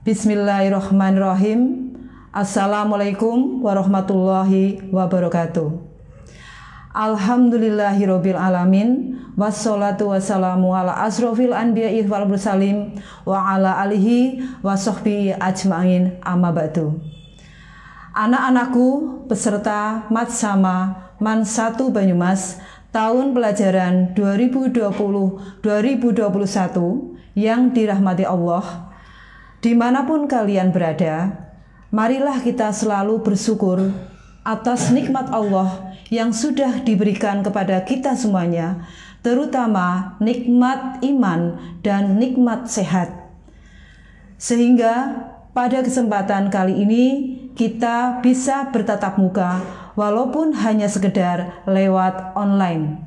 Bismillahirrahmanirrahim. Assalamualaikum warahmatullahi wabarakatuh. Alhamdulillahirabbil alamin, wassalatu wassalamu ala asrofil anbiya'i wal mursalin wa ala alihi wa sahbihi ajmain, amma ba'du. Anak-anakku peserta Matsama Man 1 Banyumas tahun pelajaran 2020-2021 yang dirahmati Allah, dimanapun kalian berada, marilah kita selalu bersyukur atas nikmat Allah yang sudah diberikan kepada kita semuanya, terutama nikmat iman dan nikmat sehat. Sehingga pada kesempatan kali ini kita bisa bertatap muka walaupun hanya sekedar lewat online.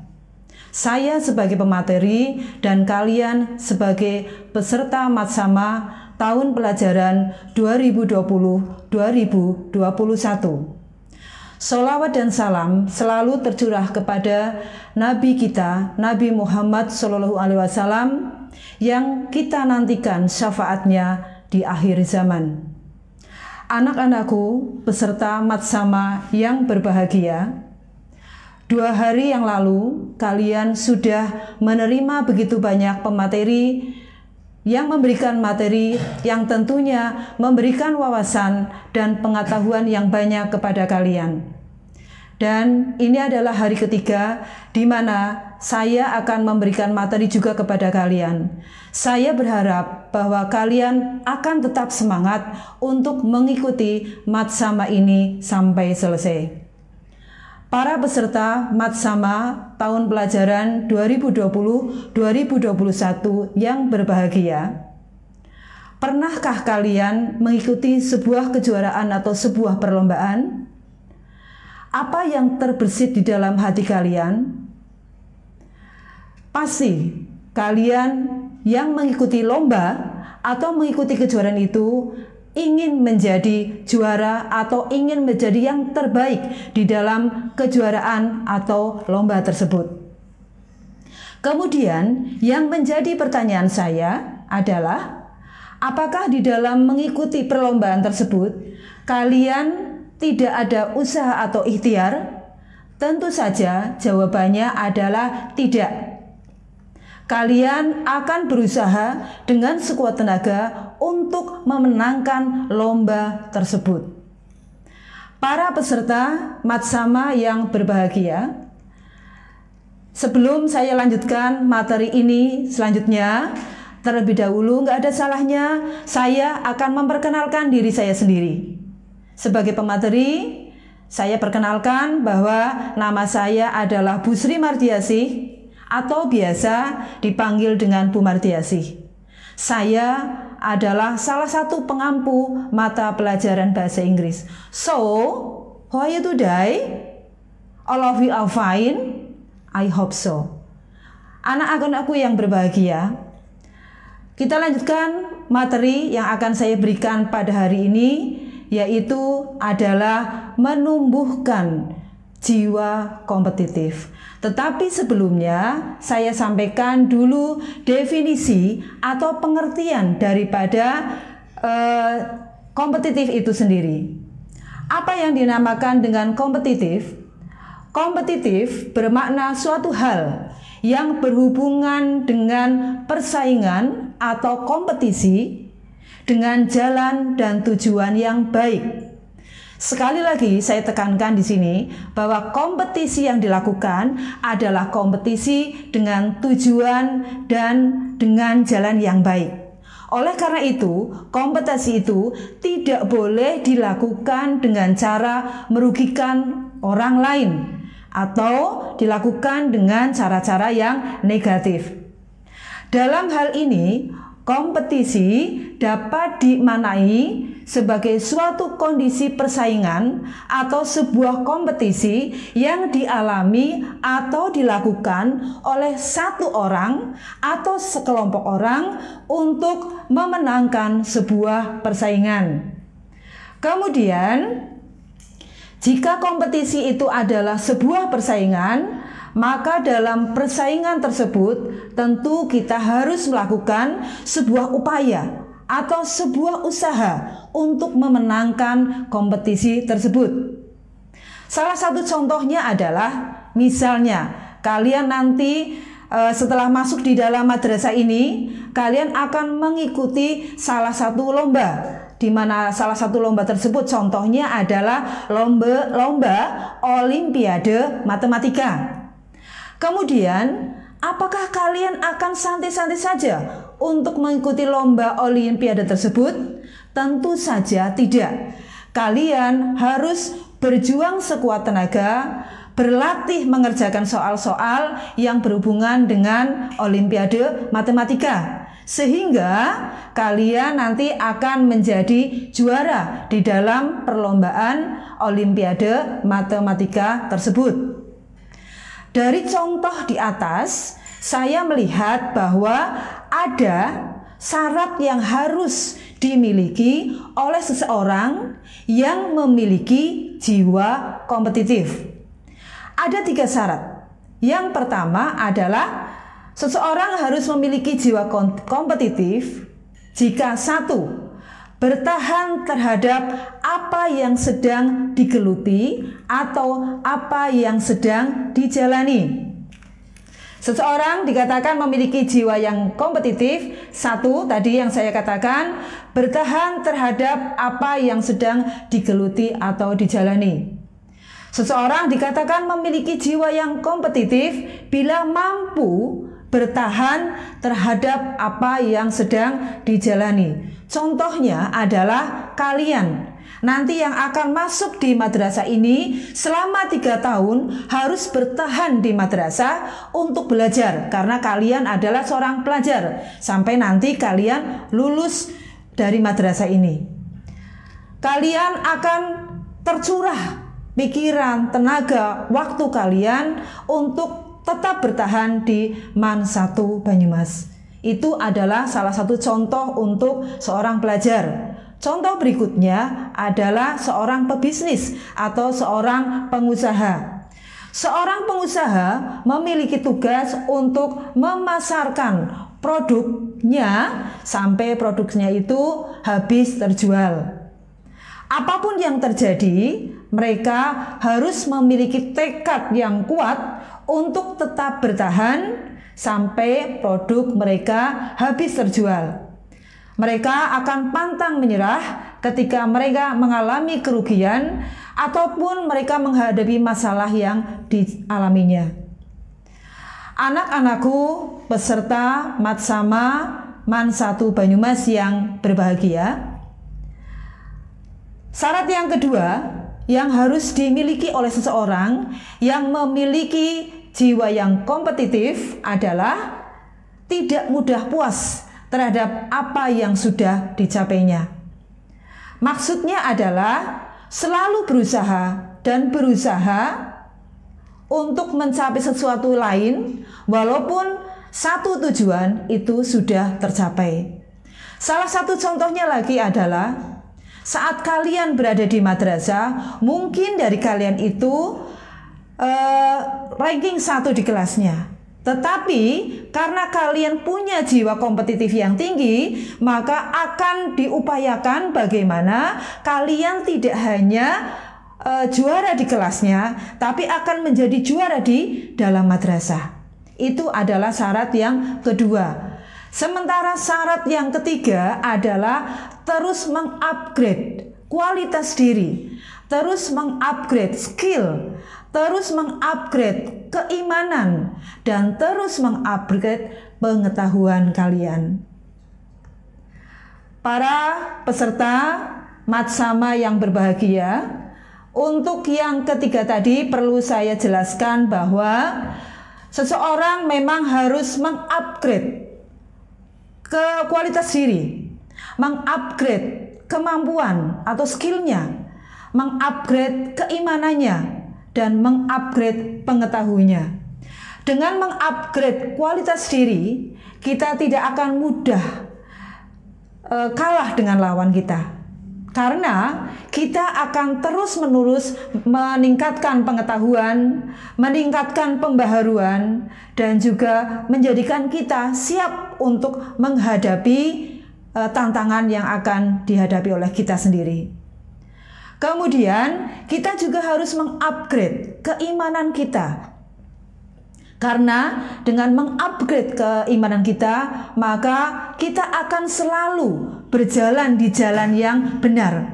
Saya sebagai pemateri dan kalian sebagai peserta Matsama tahun pelajaran 2020-2021. Sholawat dan salam selalu tercurah kepada Nabi kita, Nabi Muhammad SAW, yang kita nantikan syafaatnya di akhir zaman. Anak-anakku peserta Matsama yang berbahagia, 2 hari yang lalu kalian sudah menerima begitu banyak pemateri yang memberikan materi yang tentunya memberikan wawasan dan pengetahuan yang banyak kepada kalian. Dan ini adalah hari ketiga di mana saya akan memberikan materi juga kepada kalian. Saya berharap bahwa kalian akan tetap semangat untuk mengikuti Matsama ini sampai selesai. Para peserta Matsama tahun pelajaran 2020-2021 yang berbahagia, pernahkah kalian mengikuti sebuah kejuaraan atau sebuah perlombaan? Apa yang terbersit di dalam hati kalian? Pasti kalian yang mengikuti lomba atau mengikuti kejuaraan itu ingin menjadi juara atau ingin menjadi yang terbaik di dalam kejuaraan atau lomba tersebut. Kemudian yang menjadi pertanyaan saya adalah, apakah di dalam mengikuti perlombaan tersebut kalian tidak ada usaha atau ikhtiar? Tentu saja jawabannya adalah tidak. Kalian akan berusaha dengan sekuat tenaga untuk memenangkan lomba tersebut. Para peserta Matsama yang berbahagia, sebelum saya lanjutkan materi ini selanjutnya, terlebih dahulu nggak ada salahnya saya akan memperkenalkan diri saya sendiri. Sebagai pemateri, saya perkenalkan bahwa nama saya adalah Bu Sri Mardiasih, atau biasa dipanggil dengan Bu Mardiasih. Saya adalah salah satu pengampu mata pelajaran bahasa Inggris. So, how are you today? All of you are fine? I hope so. Anak-anakku yang berbahagia, kita lanjutkan materi yang akan saya berikan pada hari ini, yaitu adalah menumbuhkan jiwa kompetitif. Tetapi sebelumnya saya sampaikan dulu definisi atau pengertian daripada kompetitif itu sendiri. Apa yang dinamakan dengan kompetitif? Kompetitif bermakna suatu hal yang berhubungan dengan persaingan atau kompetisi dengan jalan dan tujuan yang baik. Sekali lagi saya tekankan di sini bahwa kompetisi yang dilakukan adalah kompetisi dengan tujuan dan dengan jalan yang baik. Oleh karena itu, kompetisi itu tidak boleh dilakukan dengan cara merugikan orang lain atau dilakukan dengan cara-cara yang negatif. Dalam hal ini, kompetisi dapat dimaknai sebagai suatu kondisi persaingan atau sebuah kompetisi yang dialami atau dilakukan oleh satu orang atau sekelompok orang untuk memenangkan sebuah persaingan. Kemudian, jika kompetisi itu adalah sebuah persaingan, maka dalam persaingan tersebut tentu kita harus melakukan sebuah upaya atau sebuah usaha untuk memenangkan kompetisi tersebut. Salah satu contohnya adalah misalnya kalian nanti setelah masuk di dalam madrasah ini, kalian akan mengikuti salah satu lomba, di mana salah satu lomba tersebut contohnya adalah lomba Olimpiade Matematika. Kemudian, apakah kalian akan santai-santai saja untuk mengikuti lomba Olimpiade tersebut? Tentu saja tidak. Kalian harus berjuang sekuat tenaga, berlatih mengerjakan soal-soal yang berhubungan dengan Olimpiade Matematika, sehingga kalian nanti akan menjadi juara di dalam perlombaan Olimpiade Matematika tersebut. Dari contoh di atas, saya melihat bahwa ada syarat yang harus dimiliki oleh seseorang yang memiliki jiwa kompetitif. Ada 3 syarat. Yang pertama adalah seseorang harus memiliki jiwa kompetitif jika 1. Bertahan terhadap apa yang sedang digeluti atau apa yang sedang dijalani. Seseorang dikatakan memiliki jiwa yang kompetitif. 1, tadi yang saya katakan, bertahan terhadap apa yang sedang digeluti atau dijalani. Seseorang dikatakan memiliki jiwa yang kompetitif bila mampu bertahan terhadap apa yang sedang dijalani. Contohnya adalah kalian nanti yang akan masuk di madrasah ini selama 3 tahun harus bertahan di madrasah untuk belajar, karena kalian adalah seorang pelajar sampai nanti kalian lulus dari madrasah ini. Kalian akan tercurah pikiran, tenaga, waktu kalian untuk tetap bertahan di MAN 1 Banyumas. Itu adalah salah satu contoh untuk seorang pelajar. Contoh berikutnya adalah seorang pebisnis atau seorang pengusaha. Seorang pengusaha memiliki tugas untuk memasarkan produknya sampai produknya itu habis terjual. Apapun yang terjadi, mereka harus memiliki tekad yang kuat untuk tetap bertahan sampai produk mereka habis terjual. Mereka akan pantang menyerah ketika mereka mengalami kerugian ataupun mereka menghadapi masalah yang dialaminya. Anak-anakku peserta Matsama MAN 1 Banyumas yang berbahagia, syarat yang kedua yang harus dimiliki oleh seseorang yang memiliki jiwa yang kompetitif adalah tidak mudah puas terhadap apa yang sudah dicapainya. Maksudnya adalah selalu berusaha dan berusaha untuk mencapai sesuatu lain walaupun satu tujuan itu sudah tercapai. Salah satu contohnya lagi adalah saat kalian berada di madrasah, mungkin dari kalian itu ranking 1 di kelasnya. Tetapi karena kalian punya jiwa kompetitif yang tinggi, maka akan diupayakan bagaimana kalian tidak hanya juara di kelasnya, tapi akan menjadi juara di dalam madrasah. Itu adalah syarat yang kedua. Sementara syarat yang ketiga adalah terus mengupgrade kualitas diri, terus mengupgrade skill, terus mengupgrade keimanan, dan terus mengupgrade pengetahuan kalian. Para peserta Matsama yang berbahagia, untuk yang ketiga tadi perlu saya jelaskan bahwa seseorang memang harus mengupgrade ke kualitas diri, mengupgrade kemampuan atau skillnya, mengupgrade keimanannya, dan mengupgrade pengetahuannya. Dengan mengupgrade kualitas diri, kita tidak akan mudah kalah dengan lawan kita, karena kita akan terus-menerus meningkatkan pengetahuan, meningkatkan pembaharuan, dan juga menjadikan kita siap untuk menghadapi tantangan yang akan dihadapi oleh kita sendiri. Kemudian kita juga harus mengupgrade keimanan kita. Karena dengan mengupgrade keimanan kita, maka kita akan selalu berjalan di jalan yang benar.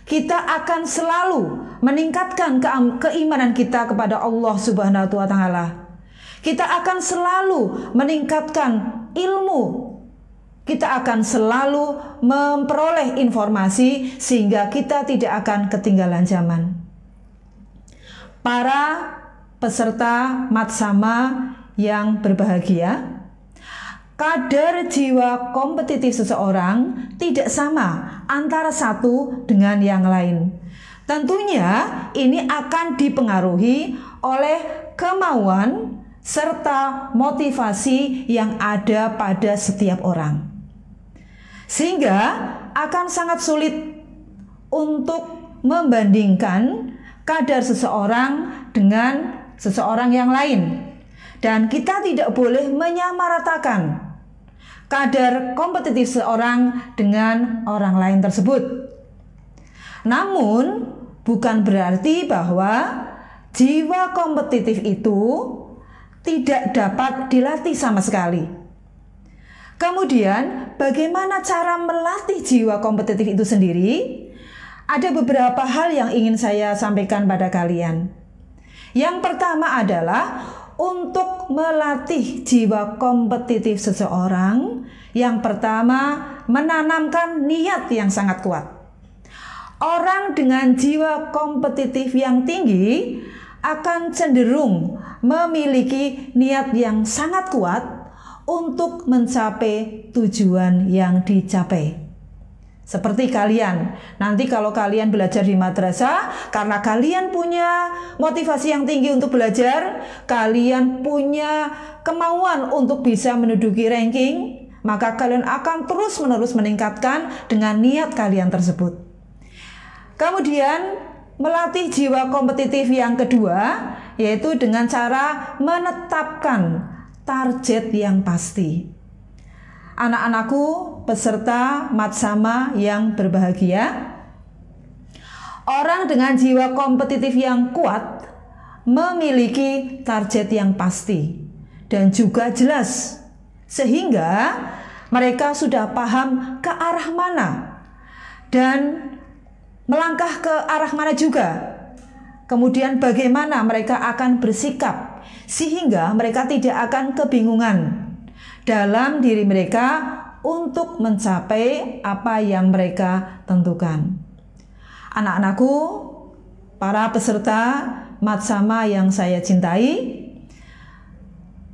Kita akan selalu meningkatkan keimanan kita kepada Allah Subhanahu wa Ta'ala. Kita akan selalu meningkatkan ilmu. Kita akan selalu memperoleh informasi sehingga kita tidak akan ketinggalan zaman. Para peserta Matsama yang berbahagia, kadar jiwa kompetitif seseorang tidak sama antara satu dengan yang lain. Tentunya ini akan dipengaruhi oleh kemauan serta motivasi yang ada pada setiap orang. Sehingga akan sangat sulit untuk membandingkan kadar seseorang dengan seseorang yang lain. Dan kita tidak boleh menyamaratakan kadar kompetitif seseorang dengan orang lain tersebut. Namun, bukan berarti bahwa jiwa kompetitif itu tidak dapat dilatih sama sekali. Kemudian, bagaimana cara melatih jiwa kompetitif itu sendiri? Ada beberapa hal yang ingin saya sampaikan pada kalian. Yang pertama adalah untuk melatih jiwa kompetitif seseorang. Yang pertama, menanamkan niat yang sangat kuat. Orang dengan jiwa kompetitif yang tinggi akan cenderung memiliki niat yang sangat kuat untuk mencapai tujuan yang dicapai. Seperti kalian, nanti kalau kalian belajar di madrasah, karena kalian punya motivasi yang tinggi untuk belajar, kalian punya kemauan untuk bisa menduduki ranking, maka kalian akan terus-menerus meningkatkan dengan niat kalian tersebut. Kemudian, melatih jiwa kompetitif yang kedua, yaitu dengan cara menetapkan target yang pasti. Anak-anakku, peserta Matsama yang berbahagia, orang dengan jiwa kompetitif yang kuat memiliki target yang pasti dan juga jelas, sehingga mereka sudah paham ke arah mana dan melangkah ke arah mana juga. Kemudian bagaimana mereka akan bersikap sehingga mereka tidak akan kebingungan dalam diri mereka untuk mencapai apa yang mereka tentukan. Anak-anakku, para peserta Matsama yang saya cintai,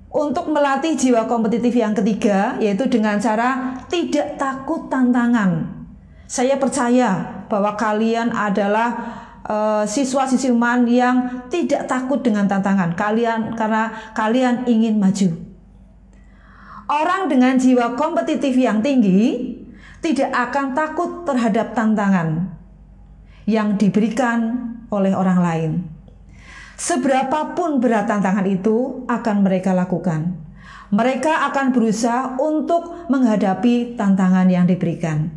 untuk melatih jiwa kompetitif yang ketiga, yaitu dengan cara tidak takut tantangan. Saya percaya bahwa kalian adalah siswa-siswiman yang tidak takut dengan tantangan karena kalian ingin maju. Orang dengan jiwa kompetitif yang tinggi tidak akan takut terhadap tantangan yang diberikan oleh orang lain. Seberapapun berat tantangan itu akan mereka lakukan. Mereka akan berusaha untuk menghadapi tantangan yang diberikan.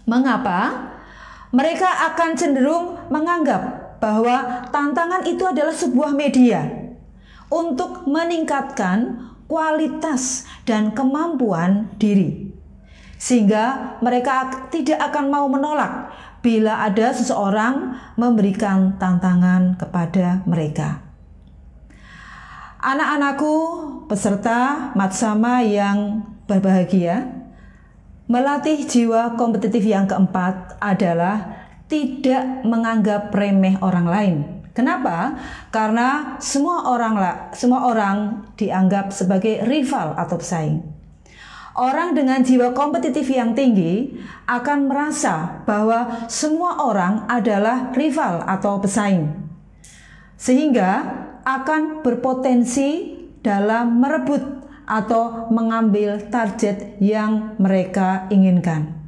Mengapa? Mereka akan cenderung menganggap bahwa tantangan itu adalah sebuah media untuk meningkatkan kualitas dan kemampuan diri. Sehingga mereka tidak akan mau menolak bila ada seseorang memberikan tantangan kepada mereka. Anak-anakku, peserta Matsama yang berbahagia, melatih jiwa kompetitif yang keempat adalah tidak menganggap remeh orang lain. Kenapa? Karena semua orang dianggap sebagai rival atau pesaing. Orang dengan jiwa kompetitif yang tinggi akan merasa bahwa semua orang adalah rival atau pesaing, sehingga akan berpotensi dalam merebut atau mengambil target yang mereka inginkan.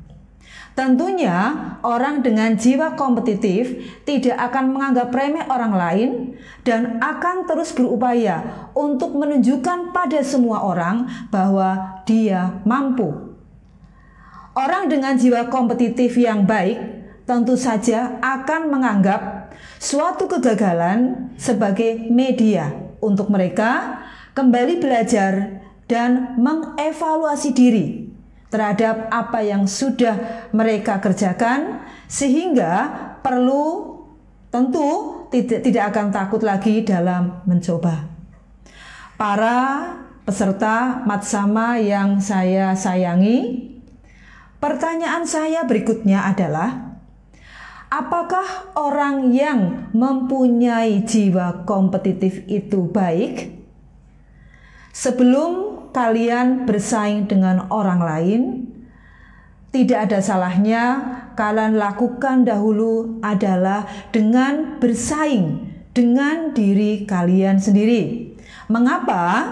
Tentunya orang dengan jiwa kompetitif tidak akan menganggap remeh orang lain dan akan terus berupaya untuk menunjukkan pada semua orang bahwa dia mampu. Orang dengan jiwa kompetitif yang baik tentu saja akan menganggap suatu kegagalan sebagai media untuk mereka kembali belajar dan mengevaluasi diri terhadap apa yang sudah mereka kerjakan, sehingga tentu tidak akan takut lagi dalam mencoba. Para peserta Matsama yang saya sayangi, pertanyaan saya berikutnya adalah, apakah orang yang mempunyai jiwa kompetitif itu baik? Sebelum kalian bersaing dengan orang lain, tidak ada salahnya kalian lakukan dahulu adalah dengan bersaing dengan diri kalian sendiri. Mengapa?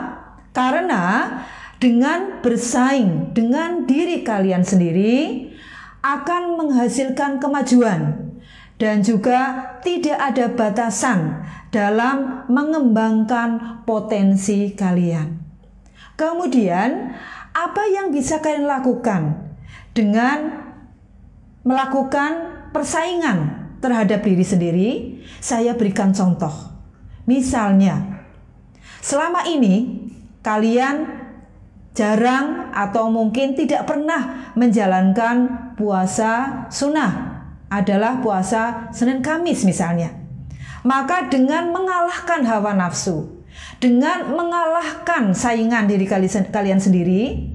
Karena dengan bersaing dengan diri kalian sendiri akan menghasilkan kemajuan dan juga tidak ada batasan dalam mengembangkan potensi kalian. Kemudian, apa yang bisa kalian lakukan dengan melakukan persaingan terhadap diri sendiri? Saya berikan contoh. Misalnya, selama ini kalian jarang atau mungkin tidak pernah menjalankan puasa sunnah, adalah puasa Senin Kamis misalnya. Maka dengan mengalahkan hawa nafsu, dengan mengalahkan saingan diri kalian sendiri,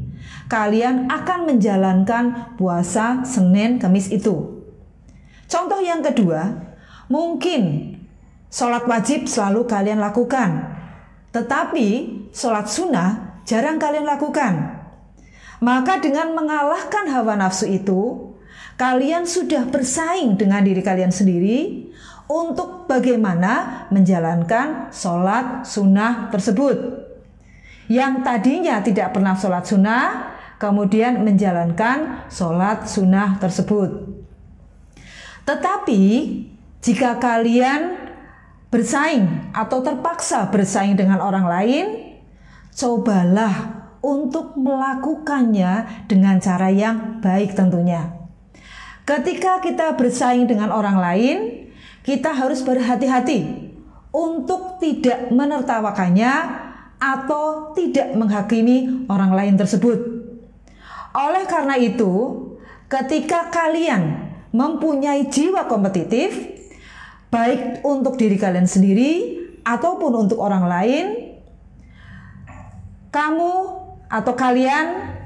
kalian akan menjalankan puasa Senin Kamis itu. Contoh yang kedua, mungkin sholat wajib selalu kalian lakukan, tetapi sholat sunnah jarang kalian lakukan. Maka dengan mengalahkan hawa nafsu itu, kalian sudah bersaing dengan diri kalian sendiri untuk bagaimana menjalankan sholat sunnah tersebut. Yang tadinya tidak pernah sholat sunnah, kemudian menjalankan sholat sunnah tersebut. Tetapi jika kalian bersaing atau terpaksa bersaing dengan orang lain, cobalah untuk melakukannya dengan cara yang baik tentunya. Ketika kita bersaing dengan orang lain, kita harus berhati-hati untuk tidak menertawakannya atau tidak menghakimi orang lain tersebut. Oleh karena itu, ketika kalian mempunyai jiwa kompetitif, baik untuk diri kalian sendiri ataupun untuk orang lain, kamu atau kalian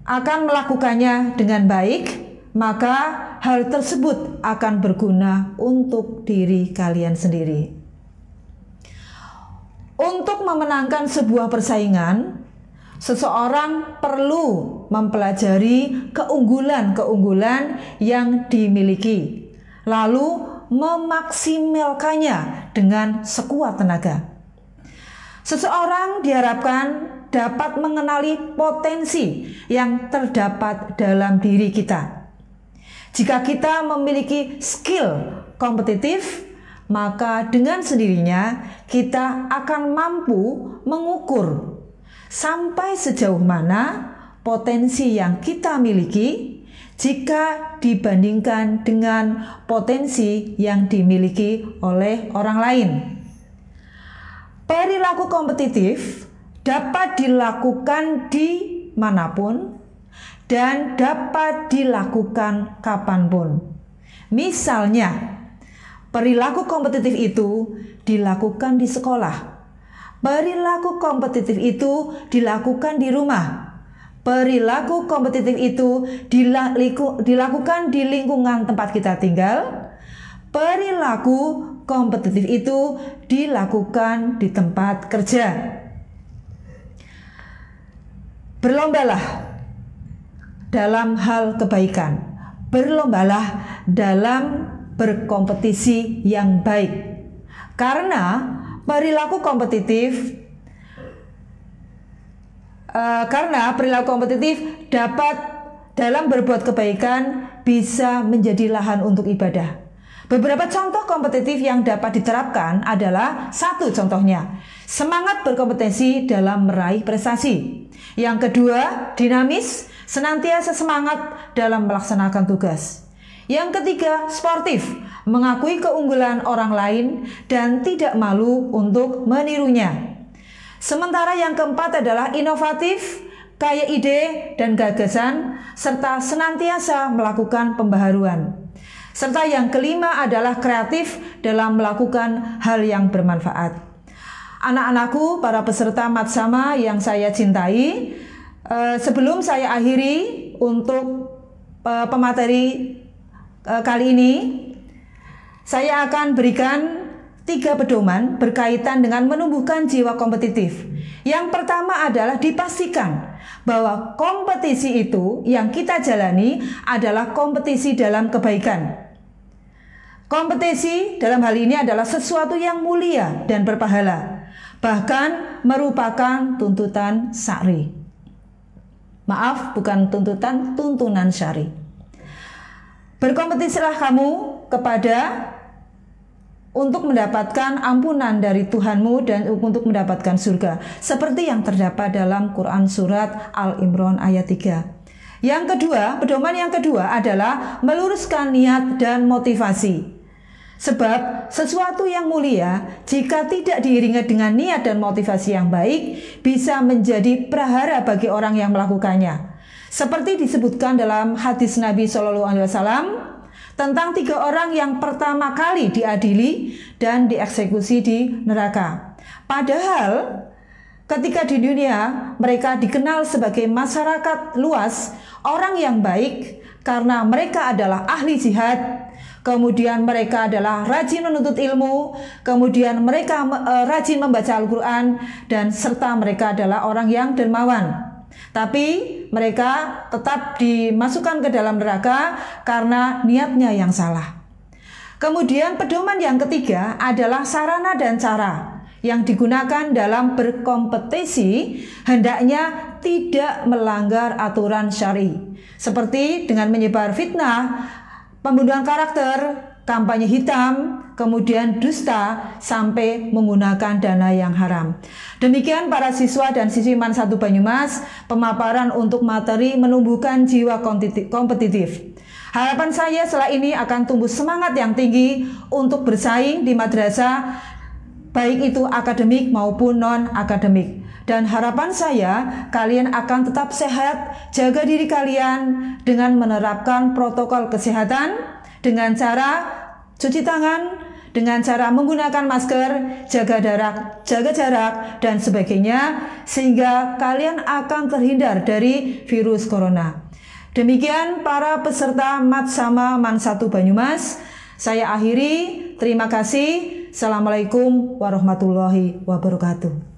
akan melakukannya dengan baik, maka hal tersebut akan berguna untuk diri kalian sendiri. Untuk memenangkan sebuah persaingan, seseorang perlu mempelajari keunggulan-keunggulan yang dimiliki, lalu memaksimalkannya dengan sekuat tenaga. Seseorang diharapkan dapat mengenali potensi yang terdapat dalam diri kita. Jika kita memiliki skill kompetitif, maka dengan sendirinya kita akan mampu mengukur sampai sejauh mana potensi yang kita miliki jika dibandingkan dengan potensi yang dimiliki oleh orang lain. Perilaku kompetitif dapat dilakukan di manapun dan dapat dilakukan kapanpun. Misalnya, perilaku kompetitif itu dilakukan di sekolah. Perilaku kompetitif itu dilakukan di rumah. Perilaku kompetitif itu dilakukan di lingkungan tempat kita tinggal. Perilaku kompetitif itu dilakukan di tempat kerja. Berlombalah dalam hal kebaikan. Berlombalah dalam berkompetisi yang baik. Karena perilaku kompetitif dapat dalam berbuat kebaikan bisa menjadi lahan untuk ibadah. Beberapa contoh kompetitif yang dapat diterapkan adalah, satu contohnya, semangat berkompetisi dalam meraih prestasi. Yang kedua, dinamis, senantiasa semangat dalam melaksanakan tugas. Yang ketiga, sportif, mengakui keunggulan orang lain dan tidak malu untuk menirunya. Sementara yang keempat adalah inovatif, kaya ide dan gagasan, serta senantiasa melakukan pembaharuan. Serta yang kelima adalah kreatif dalam melakukan hal yang bermanfaat. Anak-anakku, para peserta Matsama yang saya cintai, sebelum saya akhiri untuk pemateri kali ini, saya akan berikan 3 pedoman berkaitan dengan menumbuhkan jiwa kompetitif. Yang pertama adalah dipastikan bahwa kompetisi itu yang kita jalani adalah kompetisi dalam kebaikan. Kompetisi dalam hal ini adalah sesuatu yang mulia dan berpahala, bahkan merupakan tuntutan syar'i. Maaf, bukan tuntutan, tuntunan syar'i. Berkompetisilah kamu untuk mendapatkan ampunan dari Tuhanmu dan untuk mendapatkan surga, seperti yang terdapat dalam Quran surat Al-Imran ayat 3. Yang kedua, pedoman yang kedua adalah meluruskan niat dan motivasi. Sebab sesuatu yang mulia jika tidak diiringi dengan niat dan motivasi yang baik bisa menjadi prahara bagi orang yang melakukannya. Seperti disebutkan dalam hadis Nabi SAW tentang 3 orang yang pertama kali diadili dan dieksekusi di neraka. Padahal ketika di dunia mereka dikenal sebagai masyarakat luas, orang yang baik karena mereka adalah ahli jihad, kemudian mereka adalah rajin menuntut ilmu, kemudian mereka rajin membaca Al-Quran, dan serta mereka adalah orang yang dermawan. Tapi mereka tetap dimasukkan ke dalam neraka karena niatnya yang salah. Kemudian pedoman yang ketiga adalah sarana dan cara yang digunakan dalam berkompetisi hendaknya tidak melanggar aturan syar'i, seperti dengan menyebar fitnah, pembunuhan karakter, kampanye hitam, kemudian dusta, sampai menggunakan dana yang haram. Demikian para siswa dan siswi MAN 1 Banyumas, pemaparan untuk materi menumbuhkan jiwa kompetitif. Harapan saya setelah ini akan tumbuh semangat yang tinggi untuk bersaing di madrasah, baik itu akademik maupun non-akademik. Dan harapan saya kalian akan tetap sehat, jaga diri kalian dengan menerapkan protokol kesehatan, dengan cara cuci tangan, dengan cara menggunakan masker, jaga jarak, dan sebagainya, sehingga kalian akan terhindar dari virus corona. Demikian para peserta Matsama MAN 1 Banyumas, saya akhiri. Terima kasih. Assalamualaikum warahmatullahi wabarakatuh.